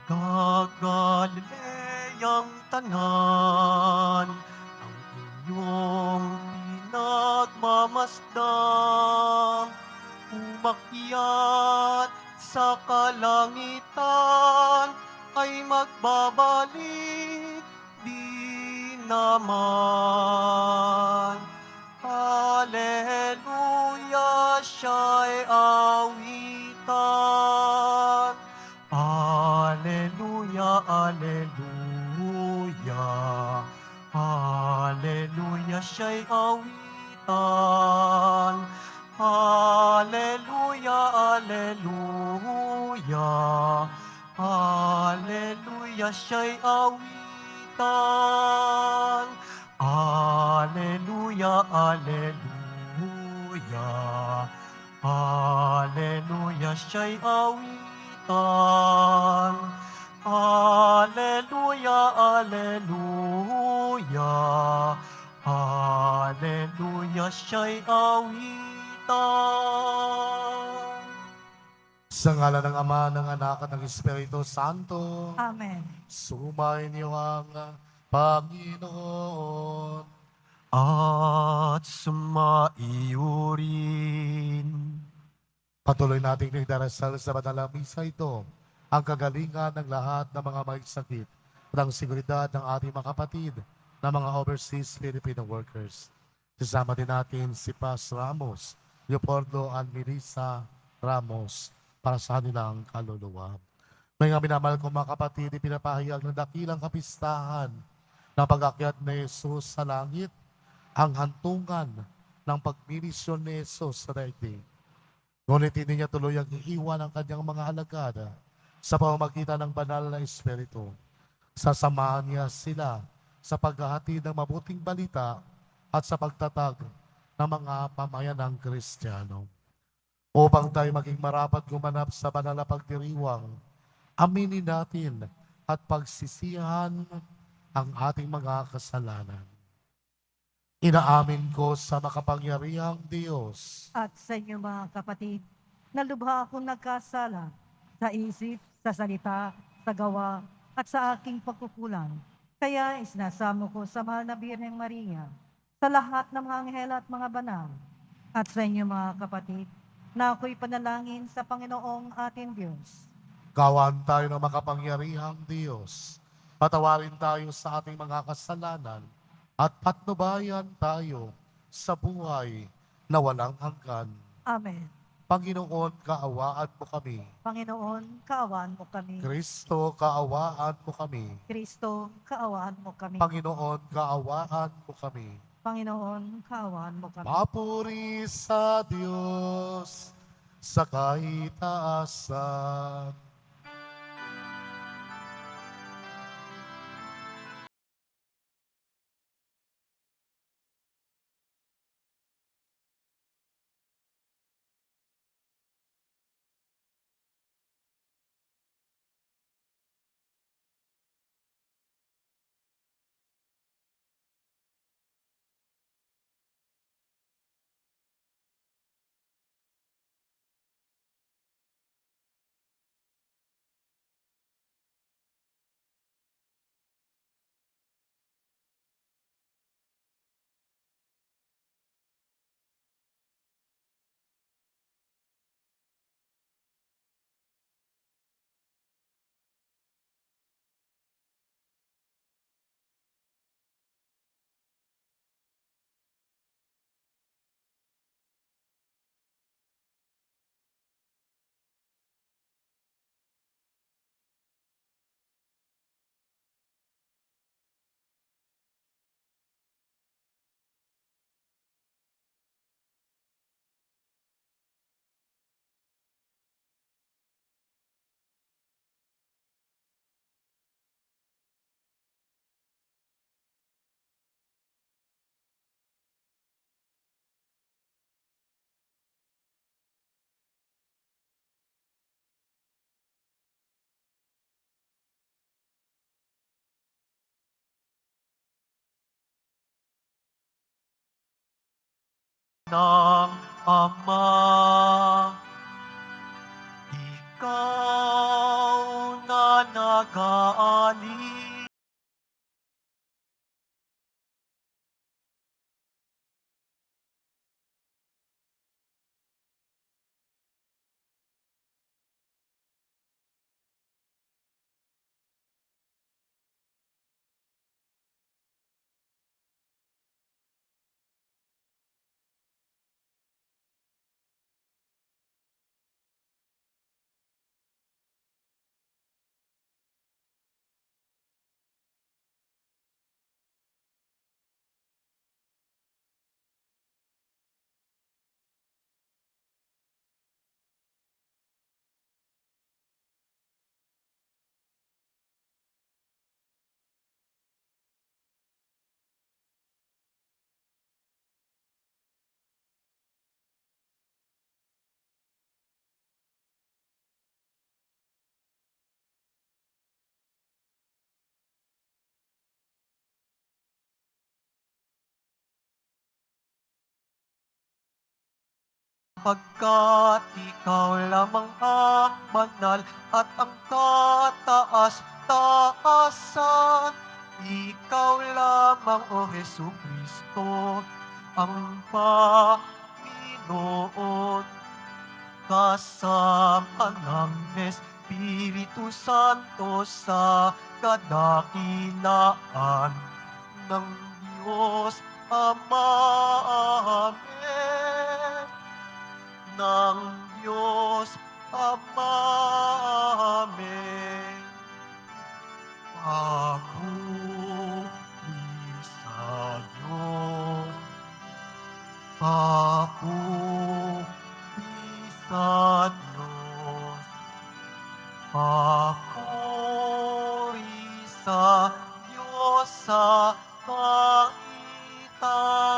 Gagalileyang tanan, ang inyong pinagmamasdan, umakyat sa kalangitan, ay magbabalik din naman. Hallelujah, siya'y awitan. Alleluia, alleluia. Alleluia, siya'y awitan. Alleluia, alleluia. Alleluia, siya'y awitan. Alleluia, alleluia. Alleluia, siya'y awitan. Alleluia, alleluia. Alleluia, siya'y awitan. Sa ngala ng Ama, ng Anak at ng Espiritu Santo, Amen. sumayin ang Panginoon. At sumaiyo rin. Patuloy nating nagdarasal sa banal na misa ito ang kagalingan ng lahat ng mga may sakit at ang seguridad ng ating mga kapatid na mga overseas Filipino workers. Sasama din natin si Paz Ramos, Leopoldo at Melissa Ramos para sa kanilang kaluluwa. May nga minamahal kong mga kapatid, ipinapahayag ng dakilang kapistahan ng pag-akyat ni Jesus sa langit, ang hantungan ng pagminisyon ni Jesus sa daigdig. Ngunit hindi niya tuloy ang iiwan ang kanyang mga alagad sa pamamagitan ng banal na Espiritu. Sasamahan niya sila sa paghahatid ng mabuting balita at sa pagtatag ng mga pamayanang Kristiyano. Upang tayo maging marapat gumanap sa banal na pagdiriwang, aminin natin at pagsisihan ang ating mga kasalanan. Inaamin ko sa makapangyarihang Diyos At sa inyo mga kapatid, nalubha akong nagkasala sa isip, sa salita, sa gawa, at sa aking pagkukulang. Kaya isinasamo ko sa mahal na Birheng Maria, sa lahat ng mga anghel at mga banal, at sa inyo mga kapatid, na ako'y panalangin sa Panginoong ating Diyos. Gawan tayo ng makapangyarihang Diyos. Patawarin tayo sa ating mga kasalanan at patnubayan tayo sa buhay na walang hanggan. Amen. Panginoon, kaawaan mo kami. Panginoon, kaawaan mo kami. Kristo, kaawaan mo kami. Kristo, kaawaan mo kami. Panginoon, kaawaan mo kami. Panginoon, kaawaan mo kami. Papuri sa Diyos sa kaitaasan. Ng Ama, ikaw na pagkat ikaw lamang ang banal at ang kataas-taasan. Ikaw lamang, O Hesu Kristo, ang Panginoon, kasama ng Espiritu Santo sa kadakilaan ng Diyos Ama. Amen. Ng Diyos Ama. Amen. Papuri sa Diyos. Papuri sa Diyos. Papuri sa Diyos sa kaitaasan.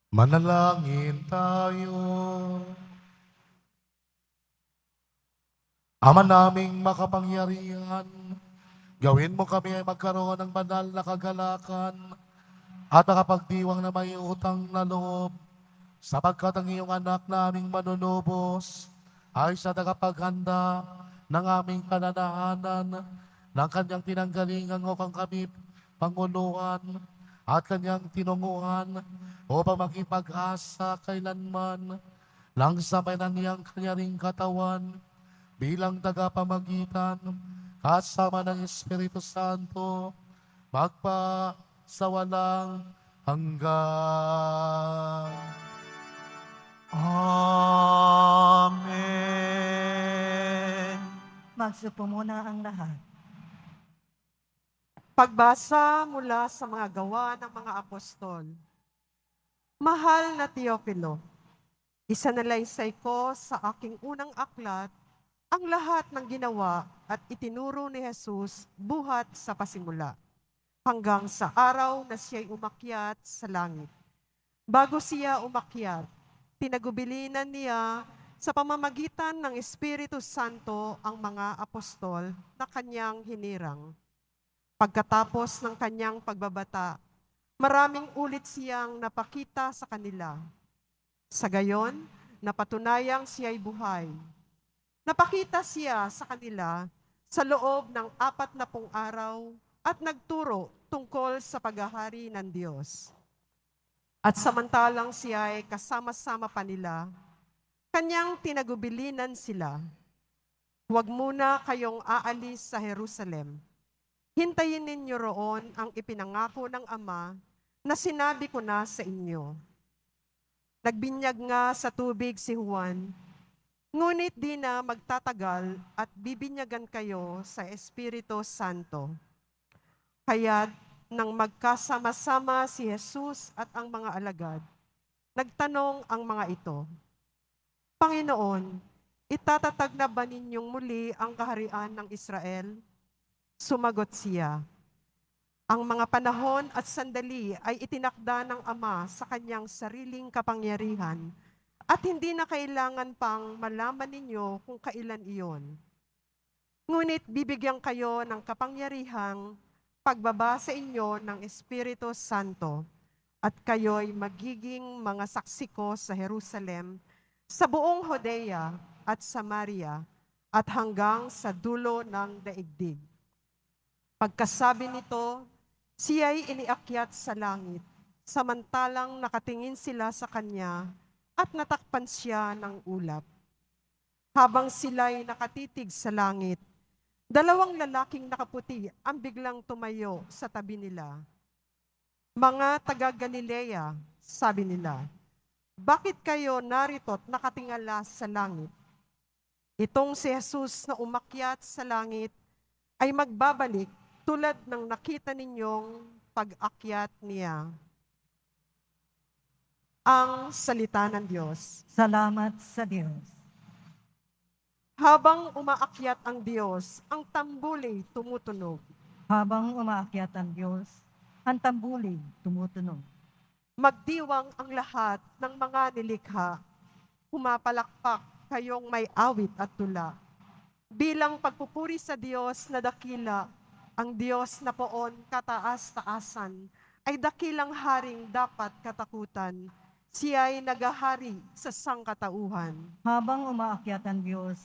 Manalangin tayo. Ama naming makapangyarihan, gawin mo kami ay magkaroon ng banal na kagalakan at nakapagdiwang na may utang na loob, sapagkat ang iyong anak naming manunubos ay sa tagapaghanda ng aming kananahanan ng kanyang pinanggalingan upang kami panguluhan at kanyang tinunguhan upang makipag-asa kailanman lang sa niyang kanya ring katawan bilang tagapamagitan kasama ng Espiritu Santo magpa sa walang hanggan. Amen. Magsupo muna ang lahat. Pagbasa mula sa mga gawa ng mga apostol. Mahal na Teofilo, isanalaysay ko sa aking unang aklat ang lahat ng ginawa at itinuro ni Jesus buhat sa pasimula, hanggang sa araw na siya'y umakyat sa langit. Bago siya umakyat, tinagubilinan niya sa pamamagitan ng Espiritu Santo ang mga apostol na kanyang hinirang. Pagkatapos ng kanyang pagbabata, maraming ulit siyang napakita sa kanila. Sa gayon, napatunayang siya'y buhay. Napakita siya sa kanila sa loob ng 40 araw at nagturo tungkol sa paghahari ng Diyos. At samantalang siya ay kasama-sama pa nila, kanyang tinagubilinan sila. Huwag muna kayong aalis sa Jerusalem. Hintayin ninyo roon ang ipinangako ng Ama na sinabi ko na sa inyo. Nagbinyag nga sa tubig si Juan, ngunit di na magtatagal at bibinyagan kayo sa Espiritu Santo. Kaya't nang magkasama-sama si Jesus at ang mga alagad, nagtanong ang mga ito, Panginoon, itatatag na ba ninyong muli ang kaharian ng Israel? Sumagot siya, ang mga panahon at sandali ay itinakda ng Ama sa kanyang sariling kapangyarihan at hindi na kailangan pang malaman ninyo kung kailan iyon. Ngunit bibigyan kayo ng kapangyarihang pagbaba sa inyo ng Espiritu Santo at kayo'y magiging mga saksi ko sa Jerusalem, sa buong Judea at Samaria at hanggang sa dulo ng daigdig. Pagkasabi nito, siya'y iniakyat sa langit, samantalang nakatingin sila sa kanya at natakpan siya ng ulap. Habang sila'y nakatitig sa langit, 2 lalaking nakaputi ang biglang tumayo sa tabi nila. Mga taga-Galilea, sabi nila, bakit kayo narito't nakatingala sa langit? Itong si Jesus na umakyat sa langit ay magbabalik tulad ng nakita ninyong pag-akyat niya. Ang salita ng Diyos. Salamat sa Diyos. Habang umaakyat ang Diyos, ang tambuli tumutunog. Habang umaakyat ang Diyos, ang tambuli tumutunog. Magdiwang ang lahat ng mga nilikha. Pumapalakpak kayong may awit at tula. bilang pagpupuri sa Diyos na dakila, ang Diyos na poon kataas-taasan, ay dakilang haring dapat katakutan. Siya'y nagahari sa sangkatauhan. Habang umaakyat ang Diyos,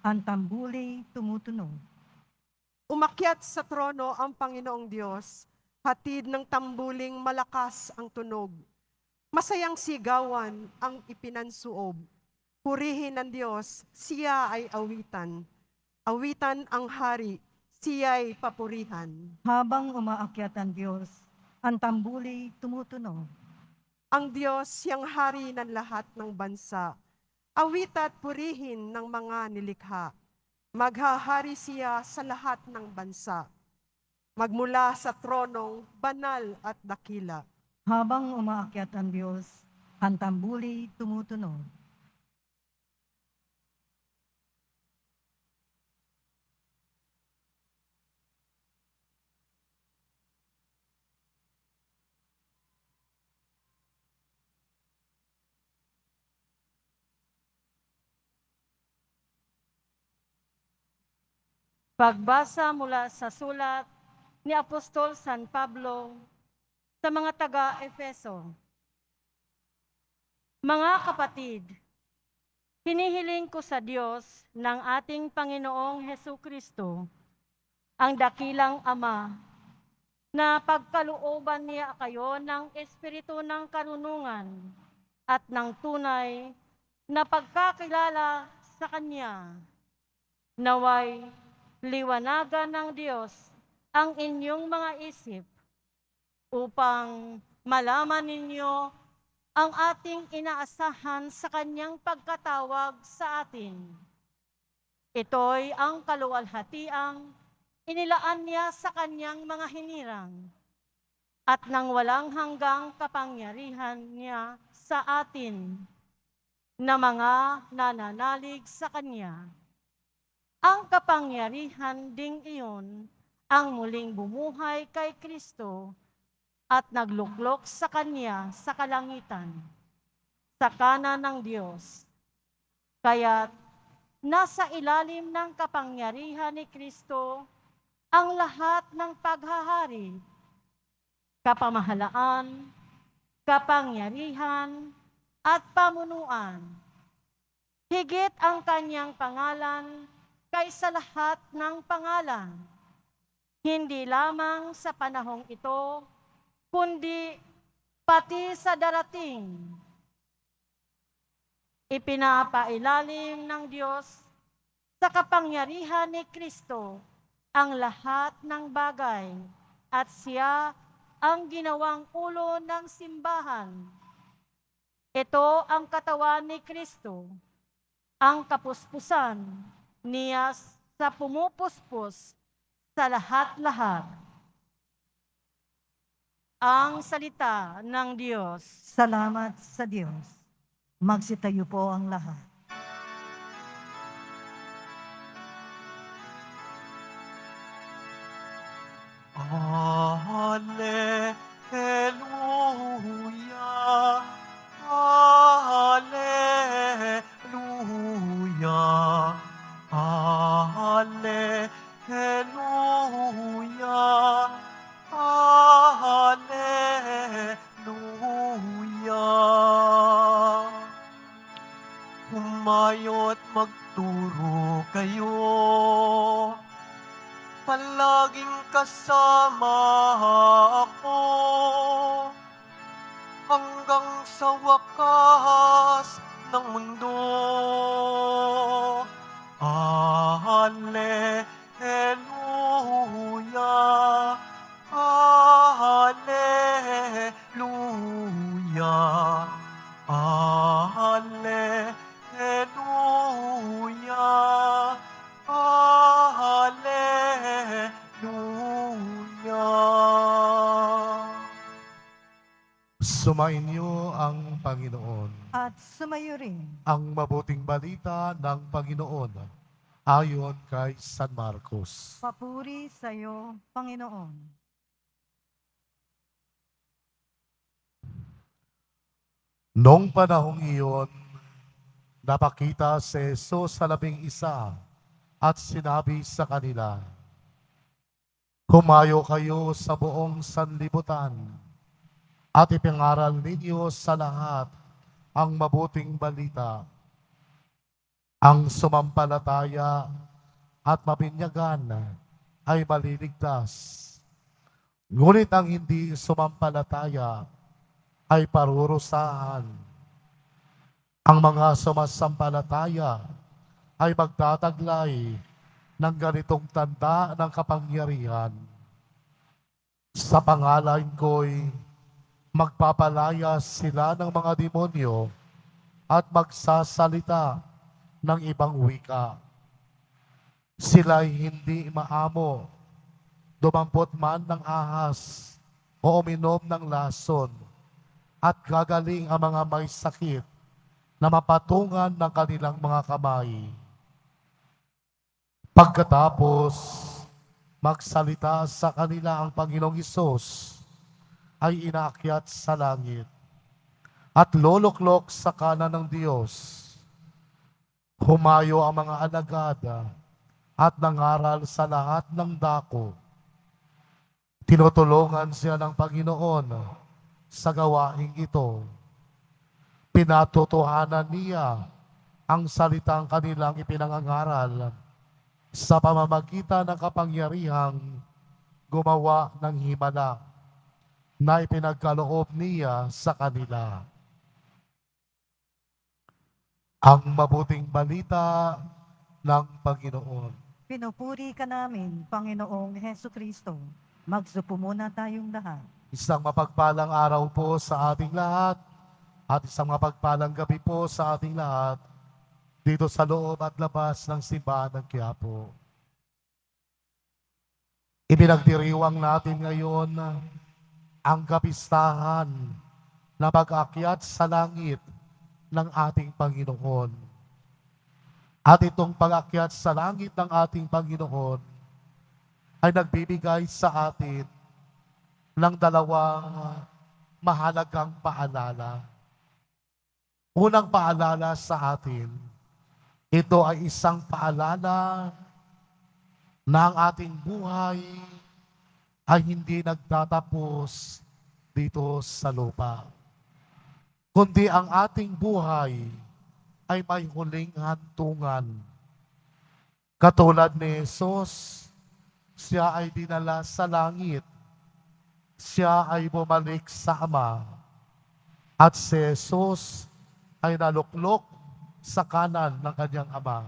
ang tambuli tumutunog. Umakyat sa trono ang Panginoong Diyos, hatid ng tambuling malakas ang tunog. Masayang sigawan ang ipinansuob. Purihin ng Diyos, siya ay awitan. Awitan ang hari, siya'y papurihan. Habang umaakyat ang Diyos, ang tambuli tumutunog. Ang Diyos siyang hari ng lahat ng bansa. Awit at purihin ng mga nilikha. Maghahari siya sa lahat ng bansa. Magmula sa tronong banal at dakila. Habang umaakyat ang Diyos, ang tambuli tumutunog. Pagbasa mula sa sulat ni Apostol San Pablo sa mga taga-Efeso. Mga kapatid, hinihiling ko sa Diyos ng ating Panginoong Hesukristo, ang dakilang Ama, na pagkalooban niya kayo ng espiritu ng karunungan at ng tunay na pagkakilala sa Kanya. Naway liwanagan ng Diyos ang inyong mga isip upang malaman ninyo ang ating inaasahan sa Kanyang pagkatawag sa atin. Ito'y ang kaluwalhatiang inilaan niya sa Kanyang mga hinirang at nang walang hanggang kapangyarihan niya sa atin na mga nananalig sa Kanya. Ang kapangyarihan ding iyon ang muling bumuhay kay Kristo at nagluklok sa Kanya sa kalangitan, sa kanan ng Diyos. Kaya't nasa ilalim ng kapangyarihan ni Kristo ang lahat ng paghahari, kapamahalaan, kapangyarihan, at pamunuan. Higit ang Kanyang pangalan kaysa lahat ng pangalan, hindi lamang sa panahong ito, kundi pati sa darating. Ipinapailalim ng Diyos sa kapangyarihan ni Kristo ang lahat ng bagay at siya ang ginawang ulo ng simbahan. Ito ang katawan ni Kristo, ang kapuspusan niya sa pumupuspos sa lahat-lahat. Ang salita ng Diyos. Salamat sa Diyos. Magsitayo po ang lahat. Hallelujah, Hallelujah, Hallelujah, Hallelujah. Humayo't magturo kayo, palaging kasama ako, hanggang sa wakas ng mundo. Hallelujah, Hallelujah, Hallelujah, Hallelujah. Sumainyo ang Panginoon. At sumayo rin. Ang mabuting balita ng Panginoon ayon kay San Marcos. Papuri sa iyo, Panginoon. Noong panahong iyon, napakita si Jesus sa 11 at sinabi sa kanila, "Humayo kayo sa buong sanlibutan at ipingaral ninyo sa lahat ang mabuting balita. Ang sumampalataya at mabinyagan ay maliligtas. Ngunit ang hindi sumampalataya ay parurusahan. Ang mga sumasampalataya ay magtataglay ng ganitong tanda ng kapangyarihan. Sa pangalan ko'y magpapalaya sila ng mga demonyo at magsasalita ng ibang wika. Sila'y hindi maamo, dumampot man ng ahas o uminom ng lason, at gagaling ang mga may sakit na mapatungan ng kanilang mga kamay. Pagkatapos magsalita sa kanila ang Panginoong Hesus, ay inaakyat sa langit at luluklok sa kanan ng Diyos. Humayo ang mga alagad at nangaral sa lahat ng dako. Tinutulungan sila ng Panginoon sa gawaing ito. Pinatotohanan niya ang salitang kanilang ipinangangaral sa pamamagitan ng kapangyarihang gumawa ng himala na ipinagkaloob niya sa kanila. Ang mabuting balita ng Panginoon. Pinupuri ka namin, Panginoong Heso Kristo. Magsupo muna tayong lahat. Isang mapagpalang araw po sa ating lahat at isang mapagpalang gabi po sa ating lahat dito sa loob at labas ng simbahan ng Quiapo. Ibinagdiriwang natin ngayon ang kapistahan na pag-akyat sa langit ng ating Panginoon. At itong pag-akyat sa langit ng ating Panginoon ay nagbibigay sa atin ng dalawang mahalagang paalala. Unang paalala sa atin, ito ay isang paalala na ang ating buhay ay hindi nagtatapos dito sa lupa, kundi ang ating buhay ay may huling hantungan. Katulad ni Jesus, siya ay dinala sa langit, siya ay bumalik sa Ama, at si Jesus ay naluklok sa kanan ng kanyang Ama.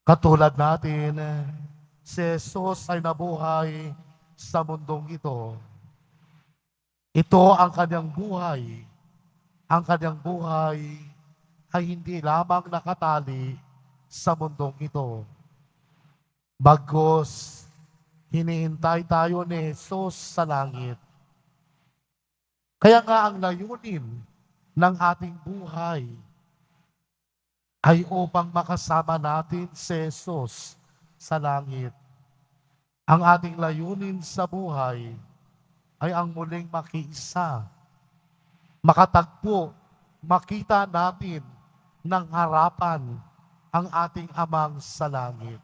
Katulad natin, si Jesus ay nabuhay sa mundong ito. Ito ang kanyang buhay. Ang kanyang buhay ay hindi lamang nakatali sa mundong ito. Bagkus, hinihintay tayo ni Jesus sa langit. Kaya nga ang layunin ng ating buhay ay upang makasama natin si Jesus sa langit. Ang ating layunin sa buhay ay ang muling makiisa, makatagpo, makita natin ng harapan ang ating Amang sa langit.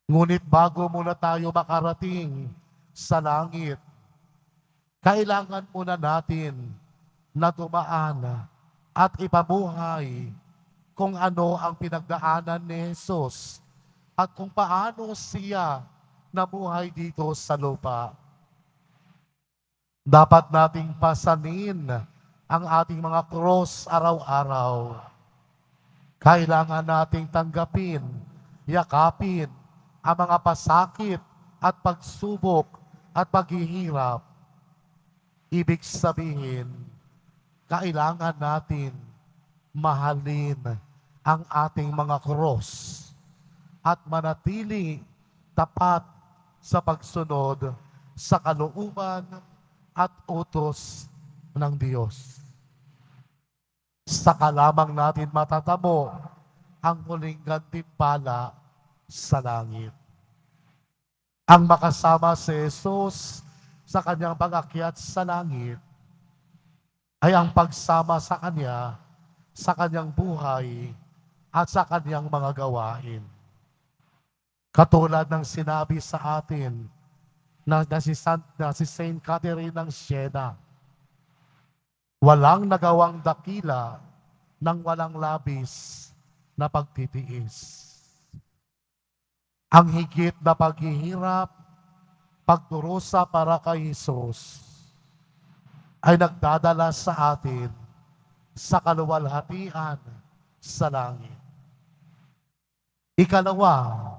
Ngunit bago muna tayo makarating sa langit, kailangan muna natin na dumaan at ipabuhay kung ano ang pinagdaanan ni Jesus at kung paano siya nabuhay dito sa lupa. Dapat nating pasanin ang ating mga cross araw-araw. Kailangan nating tanggapin, yakapin ang mga pasakit at pagsubok at paghihirap. Ibig sabihin, kailangan natin mahalin ang ating mga cross at manatili tapat sa pagsunod sa kalooban at utos ng Diyos. Saka lamang natin matatamo ang muling gantimpala sa langit. Ang makasama si Jesus sa kanyang pag-akyat sa langit ay ang pagsama sa kanya sa kanyang buhay at sa kanyang mga gawain. Katulad ng sinabi sa atin na si Saint Catherine ng Siena, walang nagawang dakila ng walang labis na pagtitiis. Ang higit na paghihirap, pagdurusa para kay Jesus ay nagdadala sa atin sa kaluwalhatian sa langit. Ikalawa,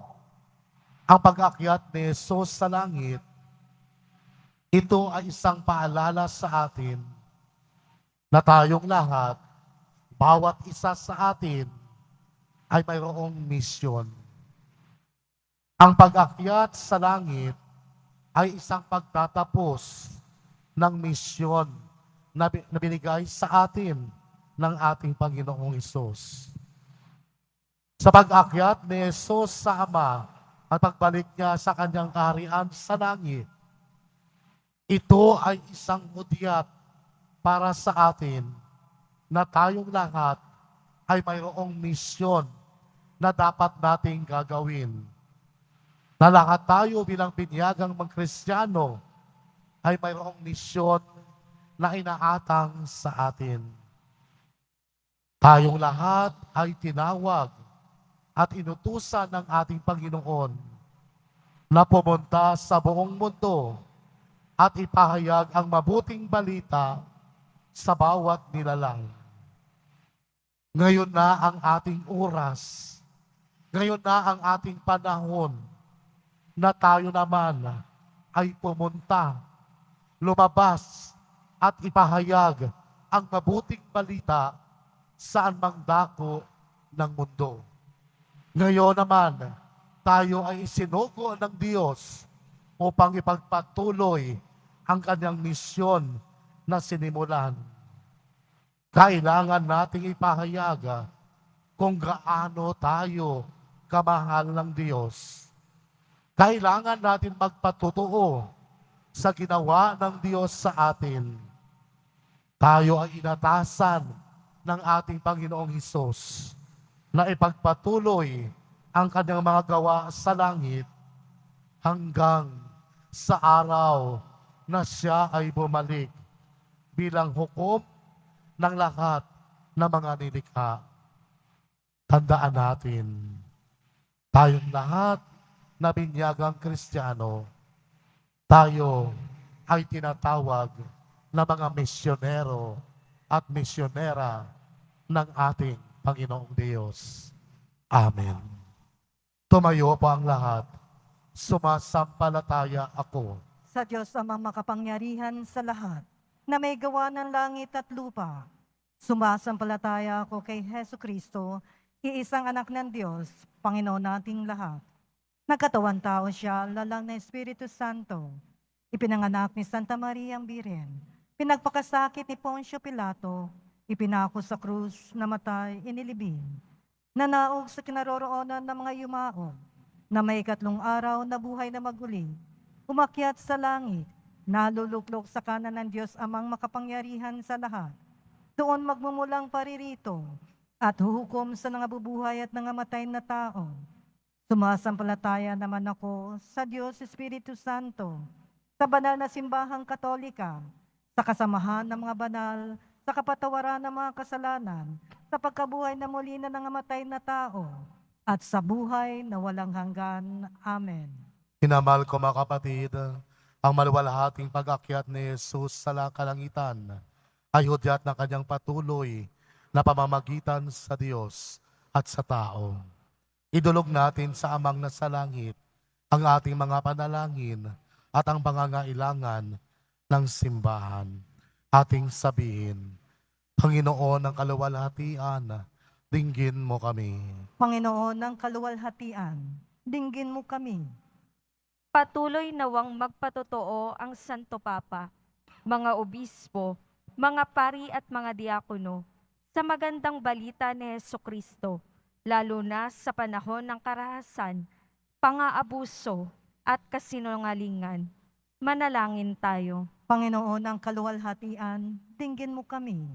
ang pag-akyat ni Jesus sa langit, ito ay isang paalala sa atin na tayong lahat, bawat isa sa atin ay mayroong misyon. Ang pag-akyat sa langit ay isang pagtatapos ng misyon na binigay sa atin ng ating Panginoong Hesus. Sa pag-akyat ni Jesus sa Ama at pagbalik niya sa kanyang kaharian sa langit, ito ay isang hudyat para sa atin na tayong lahat ay mayroong misyon na dapat nating gagawin. Na lahat tayo bilang binyagang mga Kristiyano ay mayroong misyon na inaatang sa atin. Tayong lahat ay tinawag at inutusan ng ating Panginoon na pumunta sa buong mundo at ipahayag ang mabuting balita sa bawat nilalang. Ngayon na ang ating oras, ngayon na ang ating panahon na tayo naman ay pumunta, lumabas at ipahayag ang mabuting balita saan mang dako ng mundo. Ngayon naman, tayo ay isinugo ng Diyos upang ipagpatuloy ang kanyang misyon na sinimulan. Kailangan nating ipahayag kung gaano tayo kamahal ng Diyos. Kailangan natin magpatutuo sa ginawa ng Diyos sa atin. Tayo ay inatasan ng ating Panginoong Hesus na ipagpatuloy ang kanyang mga gawa sa langit hanggang sa araw na siya ay bumalik bilang hukom ng lahat ng mga nilikha. Tandaan natin, tayong lahat na binyagang Kristiyano, tayo ay tinatawag na mga misyonero at misyonera ng ating Panginoong Diyos. Amen. Tumayo po ang lahat. Sumasampalataya ako Sa Diyos amang makapangyarihan sa lahat, na may gawa ng langit at lupa. Sumasampalataya ako kay Hesu Kristo, iisang anak ng Diyos, Panginoon nating lahat. Nagkatawan tao siya, lalang na Espiritu Santo. Ipinanganak ni Santa Maria ang Birhen. Pinagpakasakit ni Poncio Pilato. Ipinako sa krus, namatay, inilibing. Nanaog sa kinaroroonan ng mga yumaong. Na may 3 araw na buhay na maguli. Umakyat sa langit. Naluluklok sa kanan ng Diyos amang makapangyarihan sa lahat. Doon magmumulang paririto at huhukom sa nangabubuhay at nangamatay na tao. Sumasampalataya naman ako sa Diyos Espiritu Santo, sa banal na simbahang Katolika, sa kasamahan ng mga banal, sa kapatawaran ng mga kasalanan, sa pagkabuhay na muli na nangamatay na tao, at sa buhay na walang hanggan. Amen. Minamahal ko mga kapatid, ang maluwalhating pag-akyat ni Jesus sa kalangitan ay hudyat ng kanyang patuloy na pamamagitan sa Diyos at sa tao. Idulog natin sa Amang nasa langit ang ating mga panalangin at ang pangangailangan ng simbahan. Ating sabihin, Panginoon ng kaluwalhatian, dinggin mo kami. Panginoon ng kaluwalhatian, dinggin mo kami. Patuloy nawang magpatotoo ang Santo Papa, mga obispo, mga pari at mga diakono sa magandang balita ni Jesucristo, lalo na sa panahon ng karahasan, pang-aabuso at kasinungalingan. Manalangin tayo. Panginoon ng kaluwalhatian, dinggin mo kami.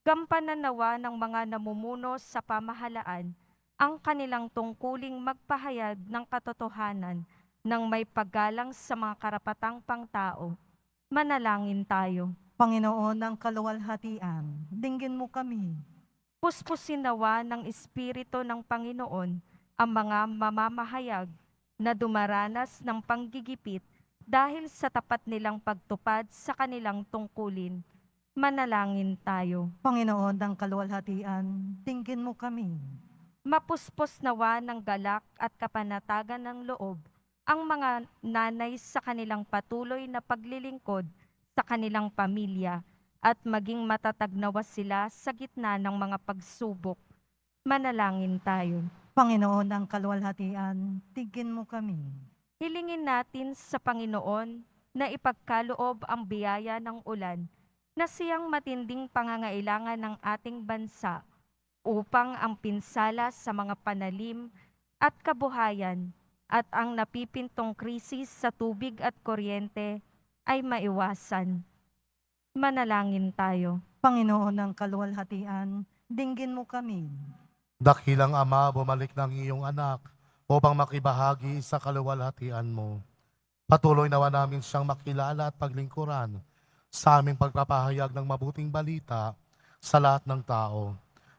Gampanan nawa ng mga namumuno sa pamahalaan ang kanilang tungkuling magpahayag ng katotohanan ng may paggalang sa mga karapatang pangtao. Manalangin tayo. Panginoon ng kaluwalhatian, dinggin mo kami. Puspusin nawa ng Espiritu ng Panginoon ang mga mamamahayag na dumaranas ng panggigipit dahil sa tapat nilang pagtupad sa kanilang tungkulin. Manalangin tayo. Panginoon ng kaluwalhatian, dinggin mo kami. Mapuspos nawa ng galak at kapanatagan ng loob ang mga nanay sa kanilang patuloy na paglilingkod sa kanilang pamilya at maging matatag nawa sila sa gitna ng mga pagsubok. Manalangin tayo. Panginoon ng kaluwalhatian, dinggin mo kami. Hilingin natin sa Panginoon na ipagkaloob ang biyaya ng ulan na siyang matinding pangangailangan ng ating bansa upang ang pinsala sa mga panalim at kabuhayan at ang napipintong krisis sa tubig at kuryente ay maiwasan. Manalangin tayo. Panginoon ng kaluwalhatian, dinggin mo kami. Dakilang Ama, bumalik ng iyong anak upang makibahagi sa kaluwalhatian mo. Patuloy nawa namin siyang makilala at paglingkuran sa aming pagpapahayag ng mabuting balita sa lahat ng tao,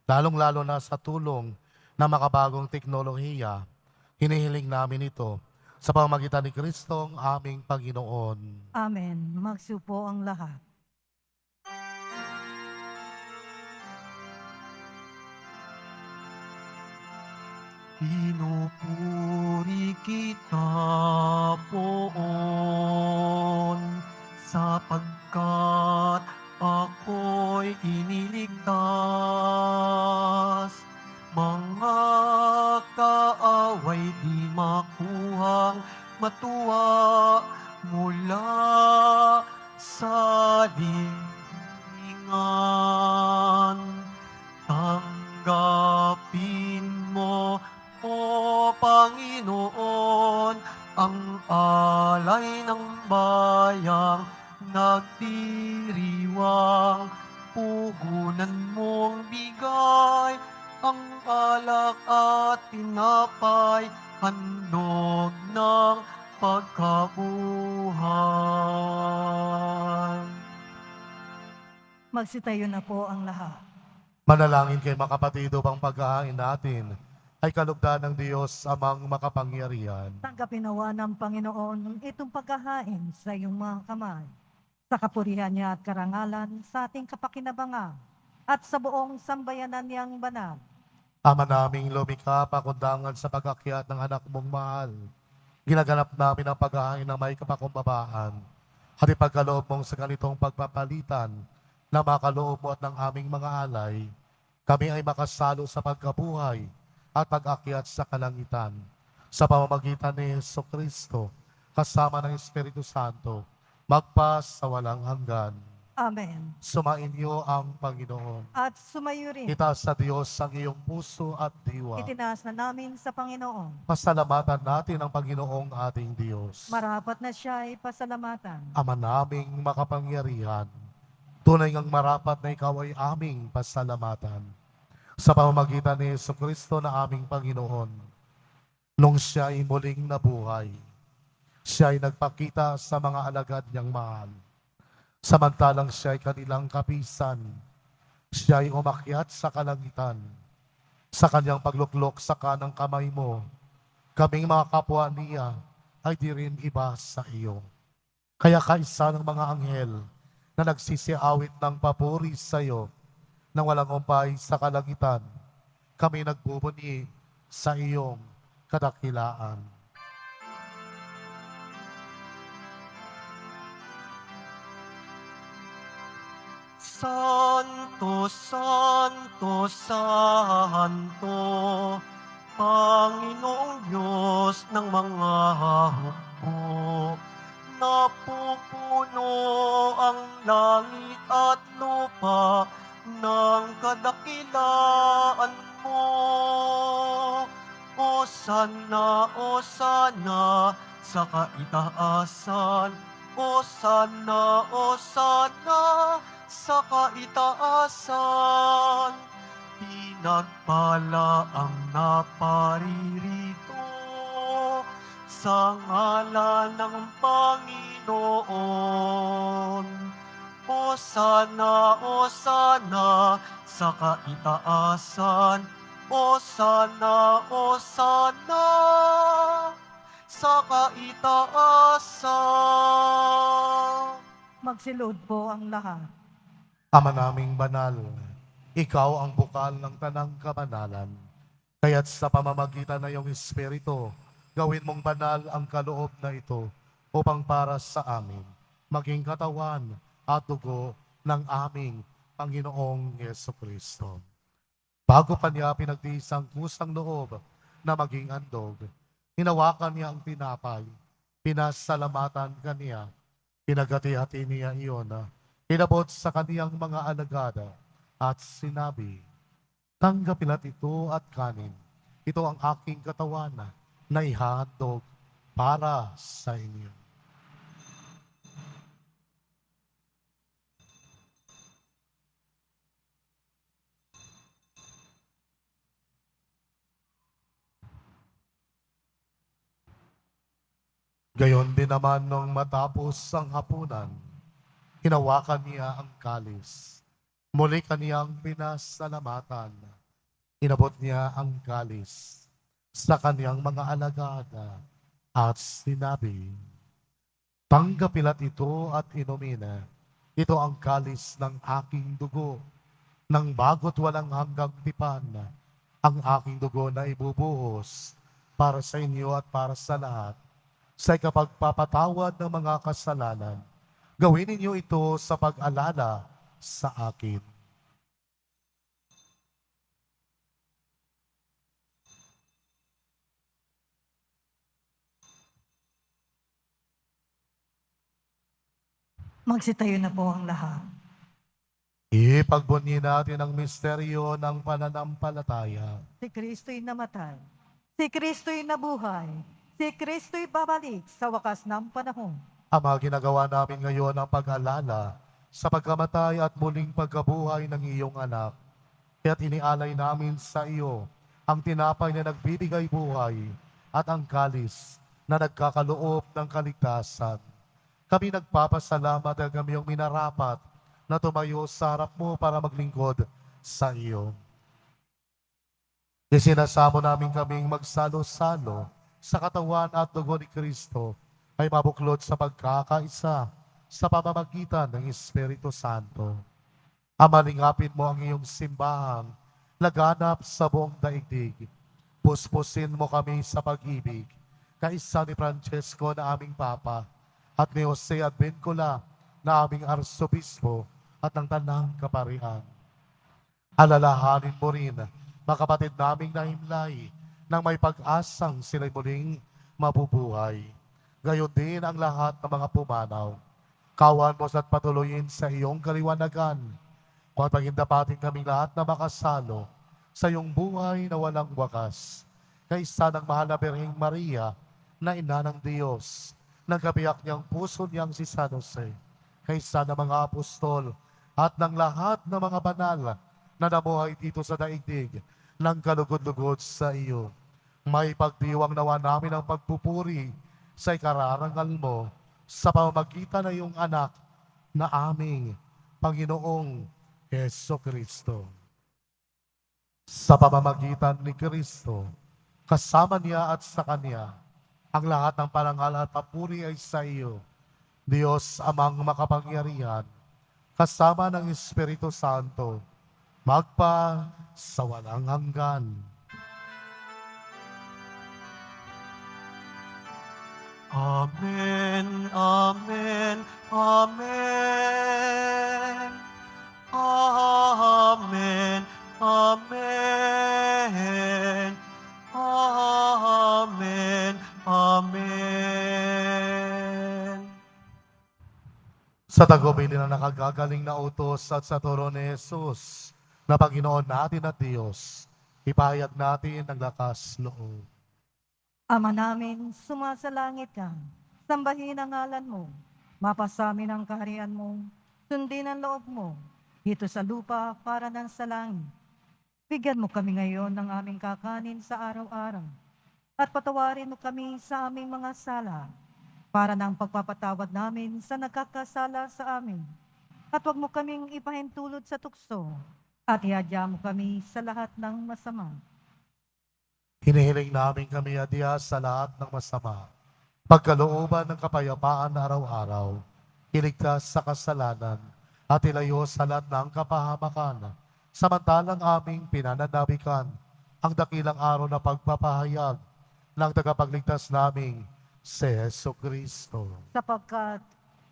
lalong-lalo na sa tulong ng makabagong teknolohiya. Hinihiling namin ito sa pamamagitan ni Kristong aming Panginoon. Amen. Magsupo ang lahat. Pinupuri kita, Poon, sapagkat ako'y iniligtas. Mga kaaway di makuhang matuwa mula sa libingan. Tanggapin mo, O Panginoon, ang alay ng bayang nagdiriwang. Puhunan mong bigay ang alak at tinapay, handog ng pagkabuhay. Magsitayo na po ang lahat. Manalangin kay mga kapatid upang pagkain natin ay kalugdan ng Diyos amang makapangyarihan. Tanggapin nawa ng Panginoon itong pagkahain sa iyong mga kamay. Sa kapurihan niya at karangalan sa ating kapakinabangan at sa buong sambayanan niyang banal. Ama naming lumikha, pakundangan sa pag-akyat ng anak mong mahal. Ginaganap namin ang paghahain ng may kapakumbabaan. At ipagkaloob mong sa ganitong pagpapalitan na makaloob mo at ng aming mga alay, kami ay makasalo sa pagkabuhay at pag-akyat sa kalangitan. Sa pamamagitan ni Jesucristo, kasama ng Espiritu Santo, magpas sa walang hanggan. Amen. Sumain niyo ang Panginoon. At sumayo rin. Itaas sa Diyos ang iyong puso at diwa. Itinaas na namin sa Panginoon. Pasalamatan natin ang Panginoong ating Diyos. Marapat na siya ay pasalamatan. Ama naming makapangyarihan, tunay ngang marapat na ikaw ay aming pasalamatan. Sa pamamagitan ni Jesucristo na aming Panginoon, nung siya ay muling nabuhay, siya ay nagpakita sa mga alagad niyang mahal. Samantalang siya ay kanilang kapisan, siya ay umakyat sa kalangitan. Sa kanyang pagluklok sa kanang kamay mo, kaming mga kapwa niya ay di rin iba sa iyo. Kaya kaisa ng mga anghel na nagsisiawit ng papuri sa iyo nang walang umpay sa kalangitan, kami nagbubuni sa iyong kadakilaan. Santo, Santo, Santo, Panginoong Diyos ng mga hukbo, napupuno ang langit at lupa ng kadakilaan mo. O sana sa kaitaasan, o sana sa kaitaasan. pinagpala ang naparirito sa ngalan ng Panginoon. O sana sa kaitaasan, o sana sa kaitaasan. Magsilod po ang lahat. Ama naming banal, ikaw ang bukal ng tanang kabanalan. Kaya't sa pamamagitan ng iyong Espiritu, gawin mong banal ang kaloob na ito upang para sa amin maging katawan at dugo ng aming Panginoong Yesukristo. Bago pa niya pinagtiis ang kusang loob na maging handog, hinawakan niya ang tinapay, pinasalamatan kaniya, pinagati-hati niya iyon, inabot sa kaniyang mga alagada at sinabi, tanggapin ito at kanin. Ito ang aking katawan na ihahandog para sa inyo. Gayon din naman nung matapos ang hapunan, hinawakan niya ang kalis. Muli kaniyang pinasalamatan. Inabot niya ang kalis sa kaniyang mga alagada at sinabi, tanggapin ito at inumin. Ito ang kalis ng aking dugo, ng bago't walang hanggang tipan, ang aking dugo na ibubuhos para sa inyo at para sa lahat, sa ikapagpapatawad ng mga kasalanan. Gawin ninyo ito sa pag-alala sa akin. Magsitayo na po ang lahat. Ipagbunyi natin ang misteryo ng pananampalataya. Si Kristo'y namatay. Si Kristo'y nabuhay. Si Kristo'y babalik sa wakas ng panahon. Ama, ginagawa namin ngayon ang pag-alala sa pagkamatay at muling pagkabuhay ng iyong anak. Kaya't inialay namin sa iyo ang tinapay na nagbibigay buhay at ang kalis na nagkakaloob ng kaligtasan. Kami nagpapasalamat dahil kami yung minarapat na tumayo sa harap mo para maglingkod sa iyo. Isinasamo namin kaming magsalo-salo sa katawan at dugo ni Kristo ay mabuklod sa pagkakaisa sa pamamagitan ng Espiritu Santo. Ama, lingapin mo ang iyong simbahang laganap sa buong daigdig. Puspusin mo kami sa pag-ibig, kaisa ni Francesco na aming Papa, at ni Jose Advincula na aming Arsobispo at ng Tanang Kaparian. Alalahanin mo rin, mga kapatid naming nahimlay, nang may pag-asang sila'y muling mabubuhay. Gayon din ang lahat ng mga pumanaw. Kawan mo at patuloyin sa iyong kaliwanagan. Kung pagindapatin kaming lahat na makasalo sa iyong buhay na walang wakas. Kaisa ng mahal na Birheng Maria na ina ng Diyos, ng kabiyak niyang puso niyang si San Jose, kaisa ng mga apostol at ng lahat ng mga banal na namuhay dito sa daigdig ng kalugod-lugod sa iyo. May pagdiwang nawa namin ang pagpupuri sa ikararangal mo sa pamamagitan ng iyong anak na aming Panginoong Jesucristo. Sa pamamagitan ni Kristo, kasama niya at sa Kanya, ang lahat ng parangal at papuri ay sa iyo, Diyos amang makapangyarihan, kasama ng Espiritu Santo, magpa sa walang hanggan. Amen, amen, amen. Amen, amen. Amen, amen. Sa tagubilin na nakagagaling na utos at sa turo ni Jesus, na Panginoon natin at Diyos, ipahayag natin ang lakas loob. Ama namin, sumasalangit ka. Sambahin ang ngalan mo. Mapasamin ang kaharian mo. Sundin ang loob mo. Dito sa lupa para ng sa langit. Bigyan mo kami ngayon ng aming kakanin sa araw-araw. At patawarin mo kami sa aming mga sala, para ng pagpapatawad namin sa nagkakasala sa amin. At huwag mo kaming ipahintulot sa tukso, at ihadya mo kami sa lahat ng masama. Hinihiling namin kami adya sa lahat ng masama. Pagkalooban ng kapayapaan araw-araw, iligtas sa kasalanan, at ilayo sa lahat ng kapahamakan. Samantalang aming pinananabikan ang dakilang araw na pagpapahayag ng tagapagligtas naming si Jesucristo. Sapagkat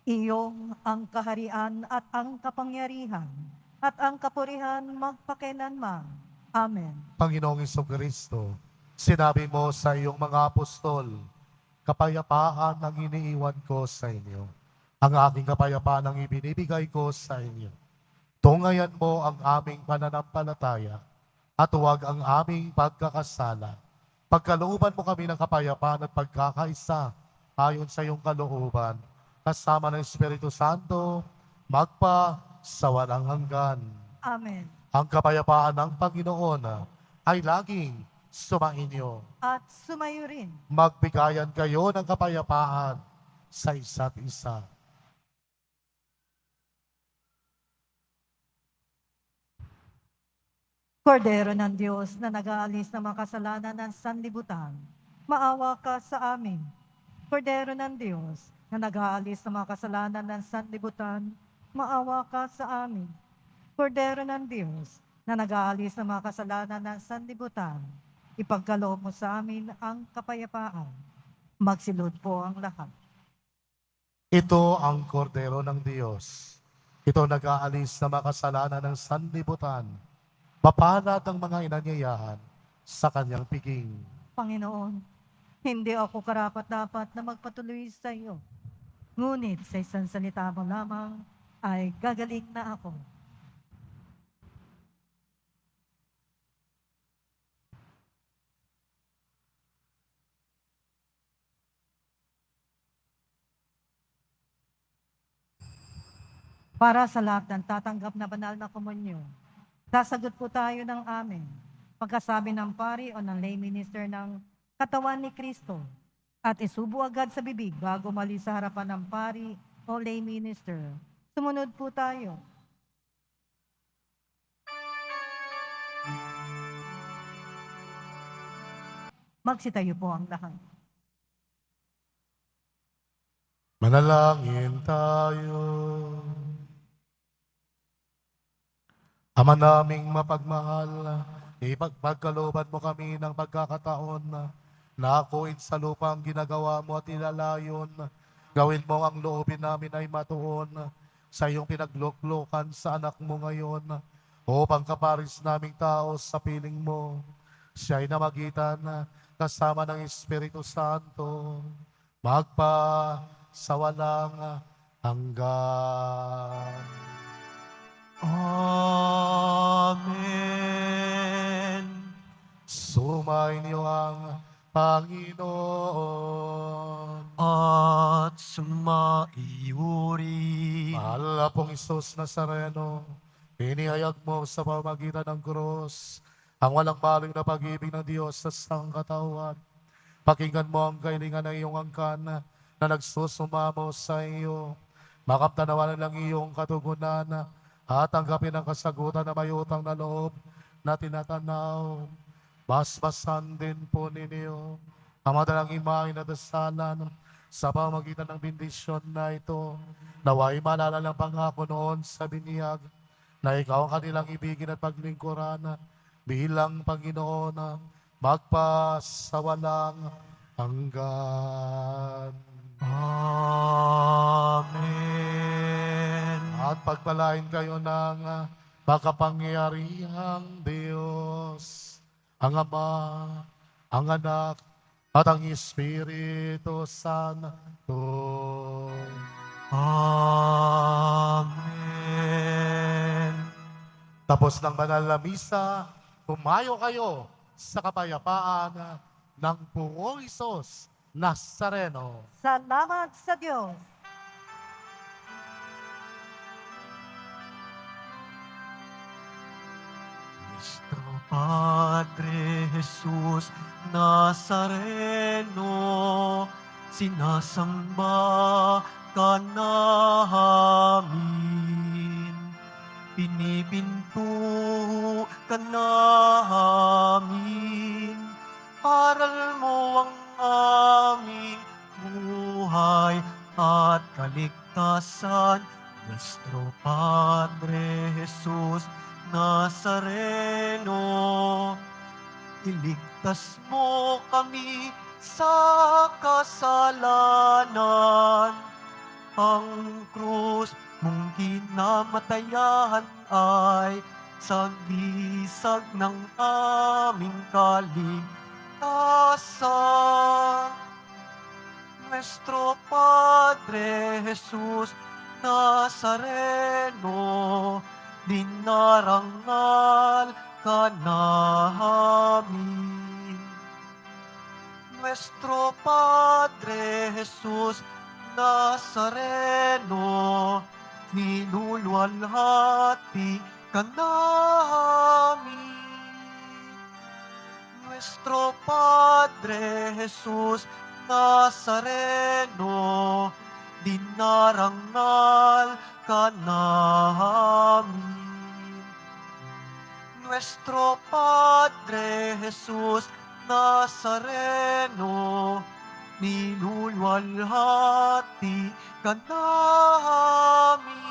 iyong ang kaharian at ang kapangyarihan at ang kapurihan magpakailanman. Amen. Panginoong Jesucristo, sinabi mo sa iyong mga apostol, kapayapaan ang iniiwan ko sa inyo. Ang aking kapayapaan ang ibinibigay ko sa inyo. Tungayan mo ang aming pananampalataya at huwag ang aming pagkakasala. Pagkalooban mo kami ng kapayapaan at pagkakaisa ayon sa iyong kalooban, kasama ng Espiritu Santo, magpa sa walang hanggan. Amen. Ang kapayapaan ng Panginoon ay laging sumainyo. At sumayo rin. Magbigayan kayo ng kapayapaan sa isa't isa. Kordero ng Diyos na nag-aalis ng mga kasalanan ng sanlibutan, maawa ka sa amin. Kordero ng Diyos na nag-aalis ng mga kasalanan ng sanlibutan, maawa ka sa amin. Kordero ng Diyos na nag-aalis ng mga kasalanan ng sanlibutan, ipagkaloob mo sa amin ang kapayapaan. Magsilod po ang lahat. Ito ang kordero ng Diyos. Ito nag-aalis ng mga kasalanan ng sanlibutan. Mapalad ang mga inanyayahan sa kanyang piging. Panginoon, hindi ako karapat-dapat na magpatuloy sa iyo. Ngunit sa isang salita mo lamang ay gagaling na ako. Para sa lahat ng tatanggap na banal na komunyon, sasagot po tayo ng amen. Pagkasabi ng pari o ng lay minister ng katawan ni Kristo at isubo agad sa bibig bago malis sa harapan ng pari o lay minister. Sumunod po tayo. Magsitayo po ang lahat. Manalangin tayo. Ama naming mapagmahal, ipagpagkalooban mo kami ng pagkakataon na akuin sa lupa ang ginagawa mo at ilalayon. Gawin mo ang loobin namin ay matuon sa iyong pinagluklukan sa anak mo ngayon upang kaparis naming tao sa piling mo. Siya'y namagitan kasama ng Espiritu Santo magpa sa walang hanggan. Amen. Sumainyo ang Panginoon. At sumaiuri. Mahal na pong Isus Nazareno, inihayag mo sa pamagitan ng krus ang walang baling na pag-ibig ng Diyos sa sangkatawan. Pakinggan mo ang kailingan ng iyong angkan na nagsusumamo sa iyo. Makamtanawanan lang iyong katugunan at tanggapin ang kasagutan na may utang na loob na tinatanaw. Basbasan din po ninyo ang madalang imahe na dasalan sa pamagitan ng bendisyon na ito. Naway malala ng pangako noon sa binyag na ikaw ang kanilang ibigin at paglingkuran bilang Panginoon magpasawalang hanggan. Amen. At pagpalain kayo ng makapangyarihang Diyos, ang Ama, ang Anak, at ang Espiritu Santo. Amen. Tapos ng banal na misa, tumayo kayo sa kapayapaan ng Pungong Isos Nazareno. Salamat sa Diyos. Nuestro Padre Jesus Nazareno, sinasamba ka namin. Pinipinto ka namin. Aral mo ang aming buhay at kaligtasan. Nuestro Padre Jesus Nazareno, iligtas mo kami sa kasalanan. Ang krus mong kinamatayan ay sagisag ng aming kaligtasan. Nuestro Padre Jesus Nazareno, dinarangal ka namin. Nuestro Padre Jesus Nazareno, niluluwalhati ka namin. Nuestro Padre Jesus Nazareno, dinarangal ka namin. Nuestro Padre Jesus Nazareno, niluluwalhati ka namin.